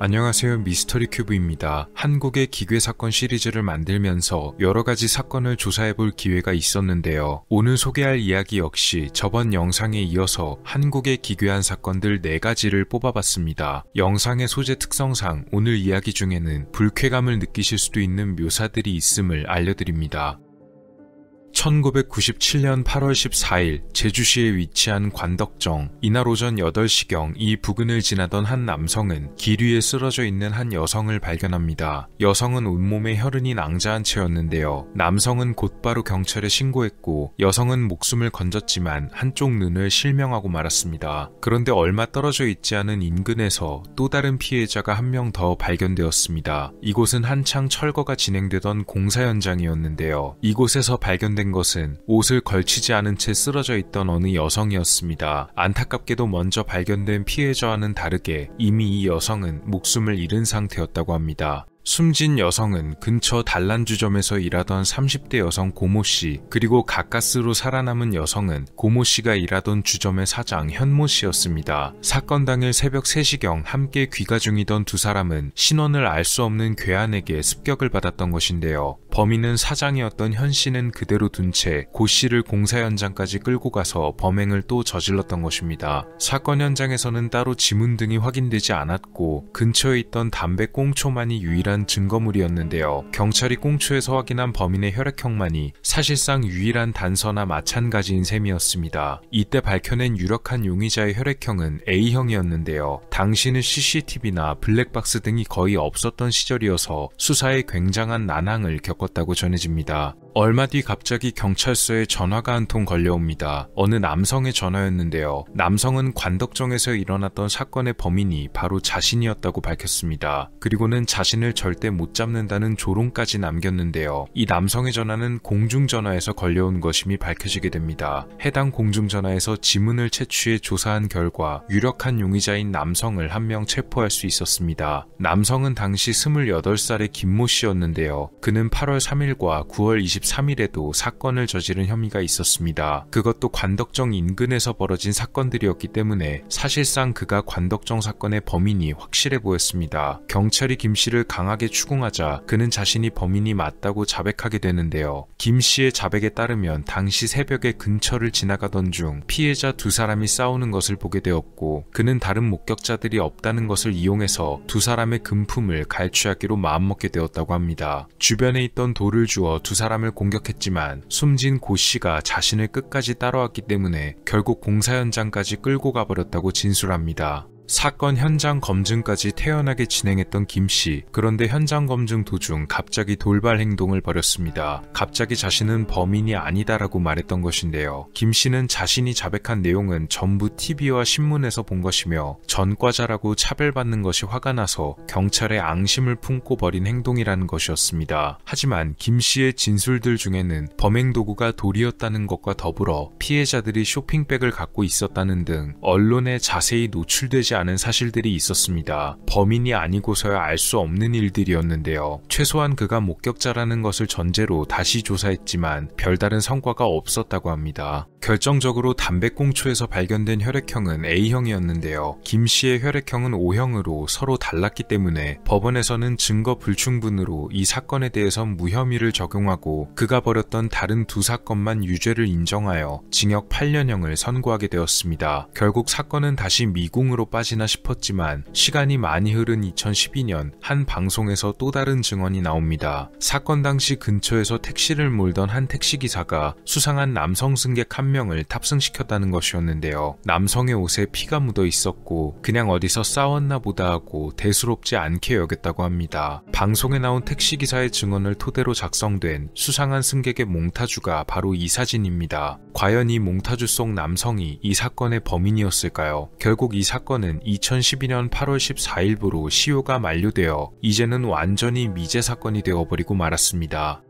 안녕하세요, 미스터리 큐브입니다. 한국의 기괴 사건 시리즈를 만들면서 여러가지 사건을 조사해볼 기회가 있었는데요. 오늘 소개할 이야기 역시 저번 영상에 이어서 한국의 기괴한 사건들 4가지를 뽑아봤습니다. 영상의 소재 특성상 오늘 이야기 중에는 불쾌감을 느끼실 수도 있는 묘사들이 있음을 알려드립니다. 1997년 8월 14일 제주시에 위치한 관덕정. 이날 오전 8시경 이 부근을 지나던 한 남성은 길 위에 쓰러져 있는 한 여성을 발견합니다. 여성은 온몸에 혈흔이 낭자한 채였는데요. 남성은 곧바로 경찰에 신고했고 여성은 목숨을 건졌지만 한쪽 눈을 실명하고 말았습니다. 그런데 얼마 떨어져 있지 않은 인근에서 또 다른 피해자가 한 명 더 발견되었습니다. 이곳은 한창 철거가 진행되던 공사 현장이었는데요. 이곳에서 발견된 것은 옷을 걸치지 않은 채 쓰러져 있던 어느 여성이었습니다. 안타깝게도 먼저 발견된 피해자와는 다르게 이미 이 여성은 목숨을 잃은 상태였다고 합니다. 숨진 여성은 근처 단란주점에서 일하던 30대 여성 고모씨, 그리고 가까스로 살아남은 여성은 고모씨가 일하던 주점의 사장 현모씨였습니다. 사건 당일 새벽 3시경 함께 귀가 중이던 두 사람은 신원을 알 수 없는 괴한에게 습격을 받았던 것인데요. 범인은 사장이었던 현씨는 그대로 둔 채 고씨를 공사 현장까지 끌고 가서 범행을 또 저질렀던 것입니다. 사건 현장에서는 따로 지문 등이 확인되지 않았고 근처에 있던 담배 꽁초만이 유일한 증거물이었는데요. 경찰이 꽁초에서 확인한 범인의 혈액형만이 사실상 유일한 단서나 마찬가지인 셈이었습니다. 이때 밝혀낸 유력한 용의자의 혈액형은 A형이었는데요. 당시는 CCTV나 블랙박스 등이 거의 없었던 시절이어서 수사에 굉장한 난항을 겪었다고 전해집니다. 얼마 뒤 갑자기 경찰서에 전화가 한 통 걸려옵니다. 어느 남성의 전화였는데요. 남성은 관덕정에서 일어났던 사건의 범인이 바로 자신이었다고 밝혔습니다. 그리고는 자신을 절대 못 잡는다는 조롱까지 남겼는데요. 이 남성의 전화는 공중전화에서 걸려온 것임이 밝혀지게 됩니다. 해당 공중전화에서 지문을 채취해 조사한 결과 유력한 용의자인 남성을 한 명 체포할 수 있었습니다. 남성은 당시 28살의 김모 씨였는데요. 그는 8월 3일과 9월 23일에도 사건을 저지른 혐의가 있었습니다. 그것도 관덕정 인근에서 벌어진 사건들이었기 때문에 사실상 그가 관덕정 사건의 범인이 확실해 보였습니다. 경찰이 김 씨를 강하게 추궁하자 그는 자신이 범인이 맞다고 자백하게 되는데요. 김 씨의 자백에 따르면 당시 새벽에 근처를 지나가던 중 피해자 두 사람이 싸우는 것을 보게 되었고 그는 다른 목격자들이 없다는 것을 이용해서 두 사람의 금품을 갈취하기로 마음먹게 되었다고 합니다. 주변에 있던 돌을 주어 두 사람을 공격했지만 숨진 고 씨가 자신을 끝까지 따라왔기 때문에 결국 공사 현장까지 끌고 가버렸다고 진술합니다. 사건 현장 검증까지 태연하게 진행했던 김 씨. 그런데 현장 검증 도중 갑자기 돌발 행동을 벌였습니다. 갑자기 자신은 범인이 아니다라고 말했던 것인데요. 김 씨는 자신이 자백한 내용은 전부 TV와 신문에서 본 것이며 전과자라고 차별받는 것이 화가 나서 경찰에 앙심을 품고 벌인 행동이라는 것이었습니다. 하지만 김 씨의 진술들 중에는 범행 도구가 돌이었다는 것과 더불어 피해자들이 쇼핑백을 갖고 있었다는 등 언론에 자세히 노출되지 않은 사실들이 있었습니다. 범인이 아니고서야 알 수 없는 일들이었는데요. 최소한 그가 목격자라는 것을 전제로 다시 조사했지만 별다른 성과가 없었다고 합니다. 결정적으로 담배꽁초에서 발견된 혈액형은 A형이었는데요. 김 씨의 혈액형은 O형으로 서로 달랐기 때문에 법원에서는 증거 불충분으로 이 사건에 대해선 무혐의를 적용하고 그가 벌였던 다른 두 사건만 유죄를 인정하여 징역 8년형을 선고하게 되었습니다. 결국 사건은 다시 미궁으로 빠지나 싶었지만 시간이 많이 흐른 2012년 한 방송에서 또 다른 증언이 나옵니다. 사건 당시 근처에서 택시를 몰던 한 택시기사가 수상한 남성 승객 한 명을 탑승시켰다는 것이었는데요. 남성의 옷에 피가 묻어 있었고 그냥 어디서 싸웠나 보다 하고 대수롭지 않게 여겼다고 합니다. 방송에 나온 택시기사의 증언을 토대로 작성된 수상한 승객의 몽타주가 바로 이 사진입니다. 과연 이 몽타주 속 남성이 이 사건의 범인이었을까요? 결국 이 사건은 2012년 8월 14일부로 시효가 만료되어 이제는 완전히 미제 사건이 되어버리고 말았습니다.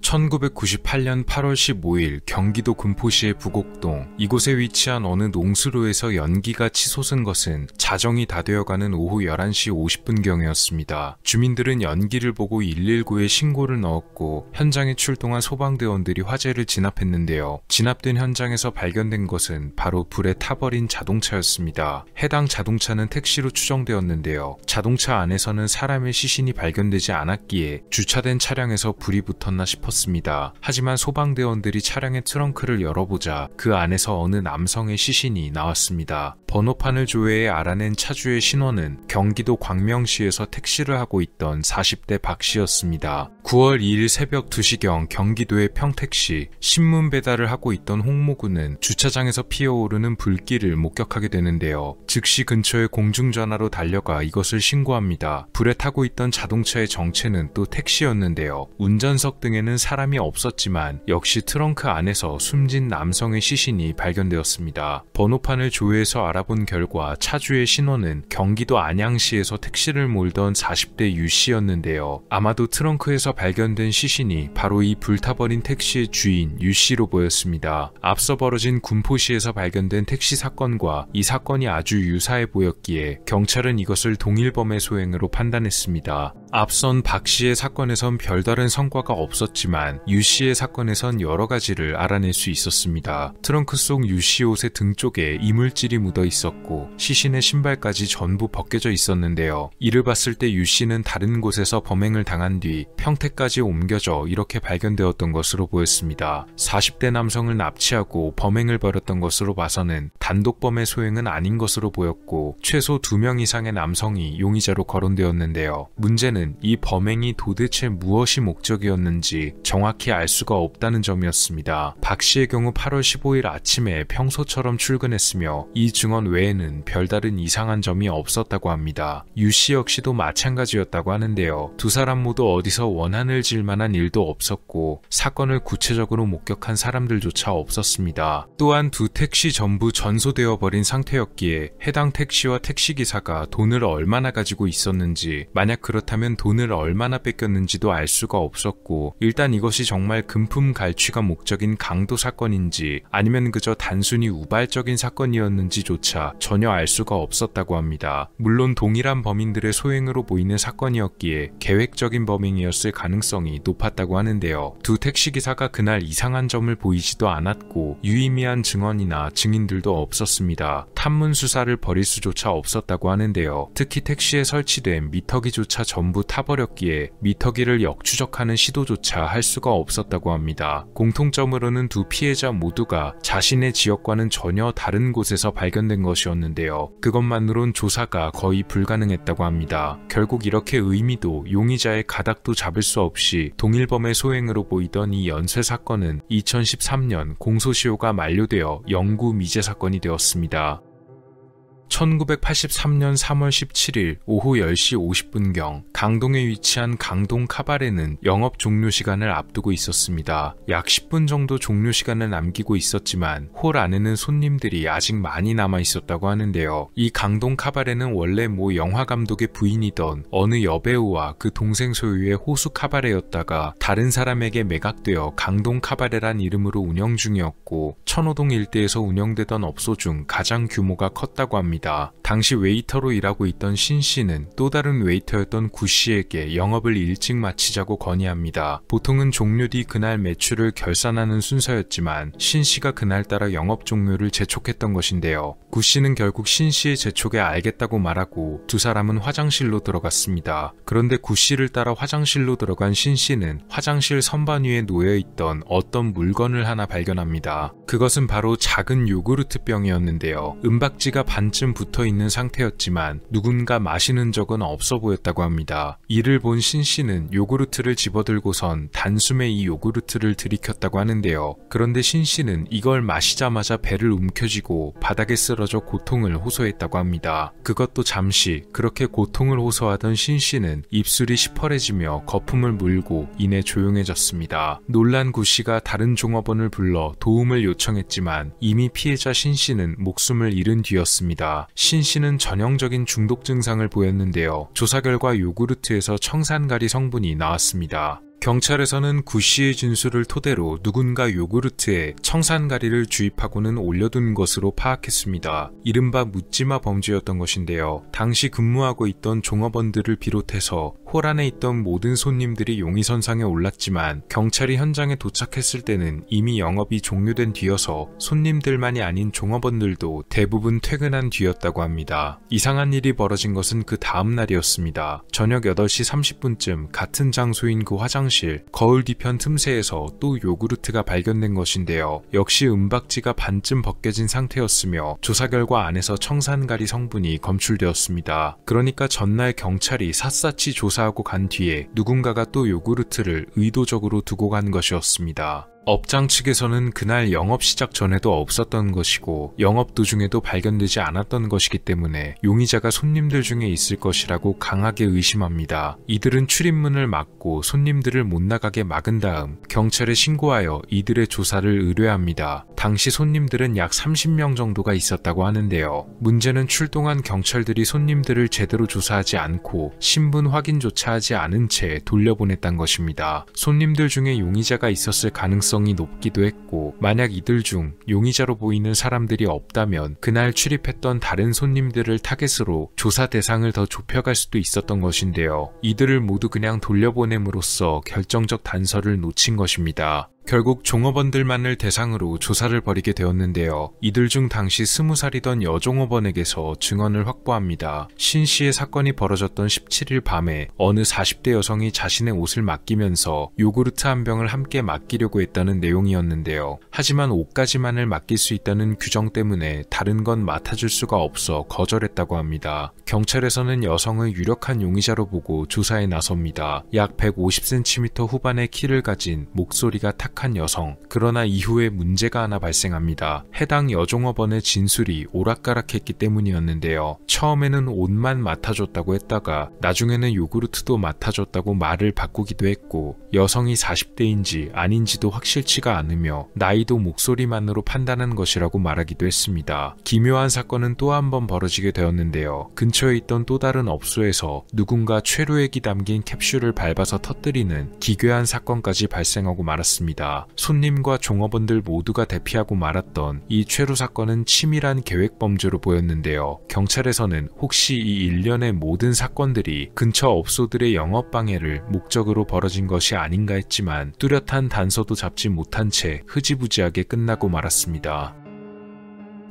1998년 8월 15일 경기도 군포시의 부곡동, 이곳에 위치한 어느 농수로에서 연기가 치솟은 것은 자정이 다 되어가는 오후 11시 50분경이었습니다. 주민들은 연기를 보고 119에 신고를 넣었고 현장에 출동한 소방대원들이 화재를 진압했는데요. 진압된 현장에서 발견된 것은 바로 불에 타버린 자동차였습니다. 해당 자동차는 택시로 추정되었는데요. 자동차 안에서는 사람의 시신이 발견되지 않았기에 주차된 차량에서 불이 붙었나 싶었습니다. 하지만 소방대원들이 차량의 트렁크를 열어보자 그 안에서 어느 남성의 시신이 나왔습니다. 번호판을 조회해 알아낸 차주의 신원은 경기도 광명시에서 택시를 하고 있던 40대 박 씨였습니다. 9월 2일 새벽 2시경 경기도의 평택시 신문 배달을 하고 있던 홍모 군은 주차장에서 피어오르는 불길을 목격하게 되는데요. 즉시 근처의 공중전화로 달려가 이것을 신고합니다. 불에 타고 있던 자동차의 정체는 또 택시였는데요. 운전석 등에는 사람이 없었지만 역시 트렁크 안에서 숨진 남성의 시신이 발견되었습니다. 번호판을 조회해서 알아본 결과 차주의 신원은 경기도 안양시에서 택시를 몰던 40대 유 씨였는데요. 아마도 트렁크에서 발견된 시신이 바로 이 불타버린 택시의 주인 유 씨로 보였습니다. 앞서 벌어진 군포시에서 발견된 택시 사건과 이 사건이 아주 유사해 보였기에 경찰은 이것을 동일범의 소행으로 판단했습니다. 앞선 박 씨의 사건에선 별다른 성과가 없었지만 유 씨의 사건에선 여러 가지를 알아낼 수 있었습니다. 트렁크 속 유 씨 옷의 등 쪽에 이물질이 묻어 있었고 시신의 신발까지 전부 벗겨져 있었는데요. 이를 봤을 때 유 씨는 다른 곳에서 범행을 당한 뒤 평택까지 옮겨져 이렇게 발견되었던 것으로 보였습니다. 40대 남성을 납치하고 범행을 벌였던 것으로 봐서는 단독범의 소행은 아닌 것으로 보였고 최소 2명 이상의 남성이 용의자로 거론되었는데요. 문제는 이 범행이 도대체 무엇이 목적이었는지 정확히 알 수가 없다는 점이었습니다. 박 씨의 경우 8월 15일 아침에 평소처럼 출근했으며 이 증언 외에는 별다른 이상한 점이 없었다고 합니다. 유 씨 역시도 마찬가지였다고 하는데요. 두 사람 모두 어디서 원한을 질 만한 일도 없었고 사건을 구체적으로 목격한 사람들조차 없었습니다. 또한 두 택시 전부 전소되어 버린 상태였기에 해당 택시와 택시기사가 돈을 얼마나 가지고 있었는지, 만약 그렇다면 돈을 얼마나 뺏겼는지도 알 수가 없었고, 일단 이것이 정말 금품 갈취가 목적인 강도 사건인지 아니면 그저 단순히 우발적인 사건이었는지조차 전혀 알 수가 없었다고 합니다. 물론 동일한 범인들의 소행으로 보이는 사건이었기에 계획적인 범행이었을 가능성이 높았다고 하는데요. 두 택시기사가 그날 이상한 점을 보이지도 않았고 유의미한 증언이나 증인들도 없었습니다. 탐문 수사를 벌일 수조차 없었다고 하는데요. 특히 택시에 설치된 미터기조차 전부 타버렸기에 미터기를 역추적하는 시도조차 할 수가 없었다고 합니다. 공통점으로는 두 피해자 모두가 자신의 지역과는 전혀 다른 곳에서 발견된 것이었는데요. 그것만으론 조사가 거의 불가능했다고 합니다. 결국 이렇게 의미도 용의자의 가닥도 잡을 수 없이 동일범의 소행으로 보이던 이 연쇄 사건은 2013년 공소시효가 만료되어 영구 미제 사건이 되었습니다. 1983년 3월 17일 오후 10시 50분경 강동에 위치한 강동 카바레는 영업 종료 시간을 앞두고 있었습니다. 약 10분 정도 종료 시간을 남기고 있었지만 홀 안에는 손님들이 아직 많이 남아 있었다고 하는데요. 이 강동 카바레는 원래 모 영화 감독의 부인이던 어느 여배우와 그 동생 소유의 호수 카바레였다가 다른 사람에게 매각되어 강동 카바레란 이름으로 운영 중이었고 천호동 일대에서 운영되던 업소 중 가장 규모가 컸다고 합니다. 당시 웨이터로 일하고 있던 신 씨는 또 다른 웨이터였던 구 씨에게 영업을 일찍 마치자고 건의합니다. 보통은 종료 뒤 그날 매출을 결산하는 순서였지만 신 씨가 그날따라 영업 종료를 재촉했던 것인데요. 구 씨는 결국 신 씨의 재촉에 알겠다고 말하고 두 사람은 화장실로 들어갔습니다. 그런데 구 씨를 따라 화장실로 들어간 신 씨는 화장실 선반 위에 놓여있던 어떤 물건을 하나 발견합니다. 그것은 바로 작은 요구르트 병이었는데요. 은박지가 반쯤 붙어있는 상태였지만 누군가 마시는 적은 없어 보였다고 합니다. 이를 본 신 씨는 요구르트를 집어들고선 단숨에 이 요구르트를 들이켰다고 하는데요. 그런데 신 씨는 이걸 마시자마자 배를 움켜쥐고 바닥에 쓰러져 고통을 호소했다고 합니다. 그것도 잠시. 그렇게 고통을 호소하던 신 씨는 입술이 시퍼레지며 거품을 물고 이내 조용해졌습니다. 놀란 구 씨가 다른 종업원을 불러 도움을 요청했지만 이미 피해자 신 씨는 목숨을 잃은 뒤였습니다. 신 씨는 전형적인 중독 증상을 보였는데요. 조사 결과 요구르트에서 청산가리 성분이 나왔습니다. 경찰에서는 구 씨의 진술을 토대로 누군가 요구르트에 청산가리를 주입하고는 올려둔 것으로 파악했습니다. 이른바 묻지마 범죄였던 것인데요. 당시 근무하고 있던 종업원들을 비롯해서 홀 안에 있던 모든 손님들이 용의선상에 올랐지만 경찰이 현장에 도착했을 때는 이미 영업이 종료된 뒤여서 손님들만이 아닌 종업원들도 대부분 퇴근한 뒤였다고 합니다. 이상한 일이 벌어진 것은 그 다음 날이었습니다. 저녁 8시 30분쯤 같은 장소인 그 화장실 거울 뒤편 틈새에서 또 요구르트가 발견된 것인데요. 역시 은박지가 반쯤 벗겨진 상태였으며 조사 결과 안에서 청산가리 성분이 검출되었습니다. 그러니까 전날 경찰이 샅샅이 조사하고 간 뒤에 누군가가 또 요구르트를 의도적으로 두고 간 것이었습니다. 업장 측에서는 그날 영업 시작 전에도 없었던 것이고 영업 도중에도 발견되지 않았던 것이기 때문에 용의자가 손님들 중에 있을 것이라고 강하게 의심합니다. 이들은 출입문을 막고 손님들을 못 나가게 막은 다음 경찰에 신고하여 이들의 조사를 의뢰합니다. 당시 손님들은 약 30명 정도가 있었다고 하는데요. 문제는 출동한 경찰들이 손님들을 제대로 조사하지 않고 신분 확인조차 하지 않은 채 돌려보냈다는 것입니다. 손님들 중에 용의자가 있었을 가능성이 높기도 했고 만약 이들 중 용의자로 보이는 사람들이 없다면 그날 출입했던 다른 손님들을 타겟으로 조사 대상을 더 좁혀갈 수도 있었던 것인데요. 이들을 모두 그냥 돌려보냄으로써 결정적 단서를 놓친 것입니다. 결국 종업원들만을 대상으로 조사를 벌이게 되었는데요. 이들 중 당시 20살이던 여종업원에게서 증언을 확보합니다. 신 씨의 사건이 벌어졌던 17일 밤에 어느 40대 여성이 자신의 옷을 맡기면서 요구르트 한 병을 함께 맡기려고 했다는 내용이었는데요. 하지만 옷까지만을 맡길 수 있다는 규정 때문에 다른 건 맡아줄 수가 없어 거절했다고 합니다. 경찰에서는 여성을 유력한 용의자로 보고 조사에 나섭니다. 약 150cm 후반의 키를 가진 목소리가 탁한 여성. 그러나 이후에 문제가 하나 발생합니다. 해당 여종업원의 진술이 오락가락했기 때문이었는데요. 처음에는 옷만 맡아줬다고 했다가 나중에는 요구르트도 맡아줬다고 말을 바꾸기도 했고 여성이 40대인지 아닌지도 확실치가 않으며 나이도 목소리만으로 판단한 것이라고 말하기도 했습니다. 기묘한 사건은 또 한 번 벌어지게 되었는데요. 근처에 있던 또 다른 업소에서 누군가 최루액이 담긴 캡슐을 밟아서 터뜨리는 기괴한 사건까지 발생하고 말았습니다. 손님과 종업원들 모두가 대피하고 말았던 이 최루 사건은 치밀한 계획 범죄로 보였는데요. 경찰에서는 혹시 이 일련의 모든 사건들이 근처 업소들의 영업 방해를 목적으로 벌어진 것이 아닌가 했지만 뚜렷한 단서도 잡지 못한 채 흐지부지하게 끝나고 말았습니다.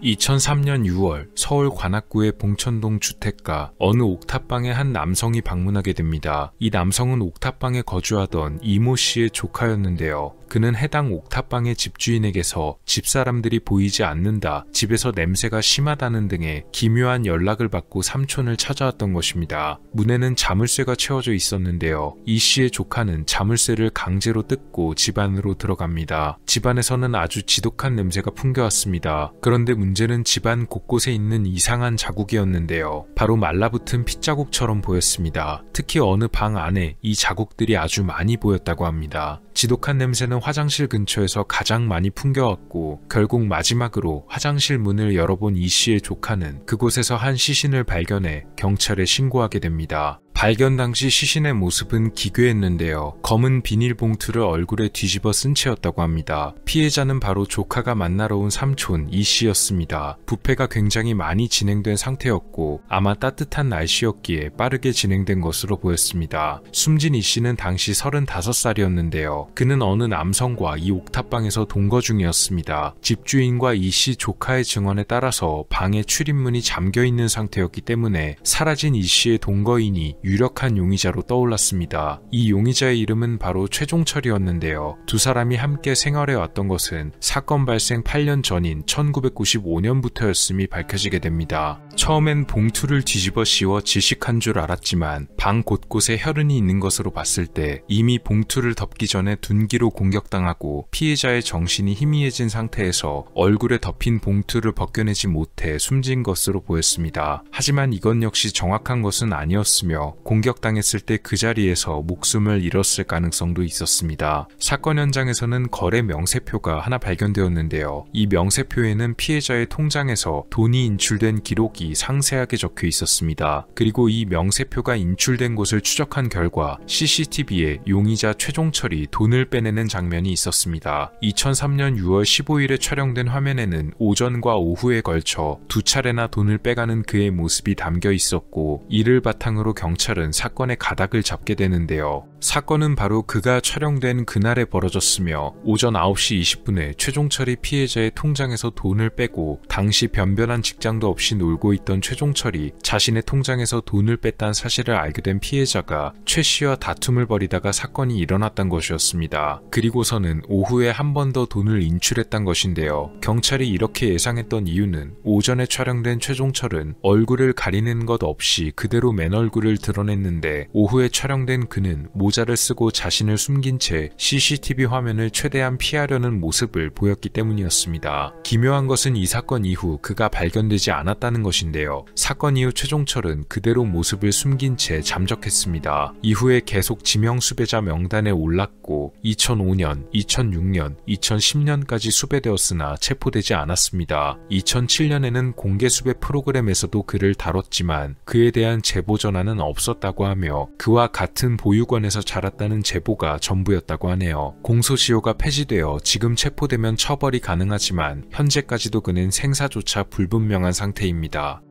2003년 6월 서울 관악구의 봉천동 주택가 어느 옥탑방에 한 남성이 방문하게 됩니다. 이 남성은 옥탑방에 거주하던 이모 씨의 조카였는데요. 그는 해당 옥탑방의 집주인에게서 집사람들이 보이지 않는다, 집에서 냄새가 심하다는 등의 기묘한 연락을 받고 삼촌을 찾아왔던 것입니다. 문에는 자물쇠가 채워져 있었는데요. 이 씨의 조카는 자물쇠를 강제로 뜯고 집 안으로 들어갑니다. 집안에서는 아주 지독한 냄새가 풍겨왔습니다. 그런데 문제는 집안 곳곳에 있는 이상한 자국이었는데요. 바로 말라붙은 핏자국처럼 보였습니다. 특히 어느 방 안에 이 자국들이 아주 많이 보였다고 합니다. 지독한 냄새는 화장실 근처에서 가장 많이 풍겨왔고 결국 마지막으로 화장실 문을 열어본 이 씨의 조카는 그곳에서 한 시신을 발견해 경찰에 신고하게 됩니다. 발견 당시 시신의 모습은 기괴했는데요. 검은 비닐봉투를 얼굴에 뒤집어 쓴 채였다고 합니다. 피해자는 바로 조카가 만나러 온 삼촌 이 씨였습니다. 부패가 굉장히 많이 진행된 상태였고 아마 따뜻한 날씨였기에 빠르게 진행된 것으로 보였습니다. 숨진 이 씨는 당시 35살이었는데요. 그는 어느 남성과 이 옥탑방에서 동거 중이었습니다. 집주인과 이 씨 조카의 증언에 따라서 방에 출입문이 잠겨있는 상태였기 때문에 사라진 이 씨의 동거인이 유력한 용의자로 떠올랐습니다. 이 용의자의 이름은 바로 최종철이었는데요. 두 사람이 함께 생활해왔던 것은 사건 발생 8년 전인 1995년부터였음이 밝혀지게 됩니다. 처음엔 봉투를 뒤집어 씌워 질식한 줄 알았지만 방 곳곳에 혈흔이 있는 것으로 봤을 때 이미 봉투를 덮기 전에 둔기로 공격당하고 피해자의 정신이 희미해진 상태에서 얼굴에 덮인 봉투를 벗겨내지 못해 숨진 것으로 보였습니다. 하지만 이건 역시 정확한 것은 아니었으며 공격당했을 때 그 자리에서 목숨을 잃었을 가능성도 있었습니다. 사건 현장에서는 거래 명세표가 하나 발견되었는데요. 이 명세표에는 피해자의 통장에서 돈이 인출된 기록이 상세하게 적혀 있었습니다. 그리고 이 명세표가 인출된 곳을 추적한 결과 CCTV에 용의자 최종철이 돈을 빼내는 장면이 있었습니다. 2003년 6월 15일에 촬영된 화면에는 오전과 오후에 걸쳐 두 차례나 돈을 빼가는 그의 모습이 담겨 있었고, 이를 바탕으로 경찰은 사건의 가닥을 잡게 되는데요. 사건은 바로 그가 촬영된 그날에 벌어졌으며, 오전 9시 20분에 최종철이 피해자의 통장에서 돈을 빼고 당시 변변한 직장도 없이 놀고 있던 최종철이 자신의 통장에서 돈을 뺐다는 사실을 알게 된 피해자가 최 씨와 다툼을 벌이다가 사건이 일어났던 것이었습니다. 그리고서는 오후에 한 번 더 돈을 인출했던 것인데요. 경찰이 이렇게 예상했던 이유는 오전에 촬영된 최종철은 얼굴을 가리는 것 없이 그대로 맨 얼굴을 드러냈는데, 오후에 촬영된 그는 모자를 쓰고 자신을 숨긴 채 CCTV 화면을 최대한 피하려는 모습을 보였기 때문이었습니다. 기묘한 것은 이 사건 이후 그가 발견되지 않았다는 것인데요. 사건 이후 최종철은 그대로 모습을 숨긴 채 잠적했습니다. 이후에 계속 지명 수배자 명단에 올랐고 2005년, 2006년, 2010년까지 수배되었으나 체포되지 않았습니다. 2007년에는 공개 수배 프로그램에서도 그를 다뤘지만 그에 대한 제보 전화는 없었다고 하며, 그와 같은 보육원에서 자랐다는 제보가 전부였다고 하네요. 공소시효가 폐지되어 지금 체포되면 처벌이 가능하지만 현재까지도 그는 생사조차 불분명한 상태입니다.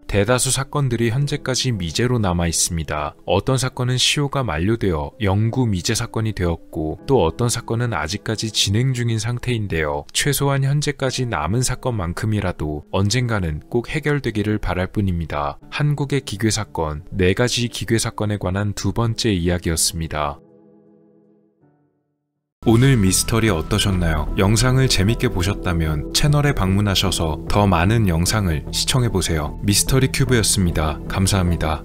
대다수 사건들이 현재까지 미제로 남아 있습니다. 어떤 사건은 시효가 만료되어 영구 미제 사건이 되었고, 또 어떤 사건은 아직까지 진행 중인 상태인데요. 최소한 현재까지 남은 사건만큼이라도 언젠가는 꼭 해결되기를 바랄 뿐입니다. 한국의 기괴 사건, 4가지 기괴 사건에 관한 두 번째 이야기였습니다. 오늘 미스터리 어떠셨나요? 영상을 재밌게 보셨다면 채널에 방문하셔서 더 많은 영상을 시청해보세요. 미스터리 큐브였습니다. 감사합니다.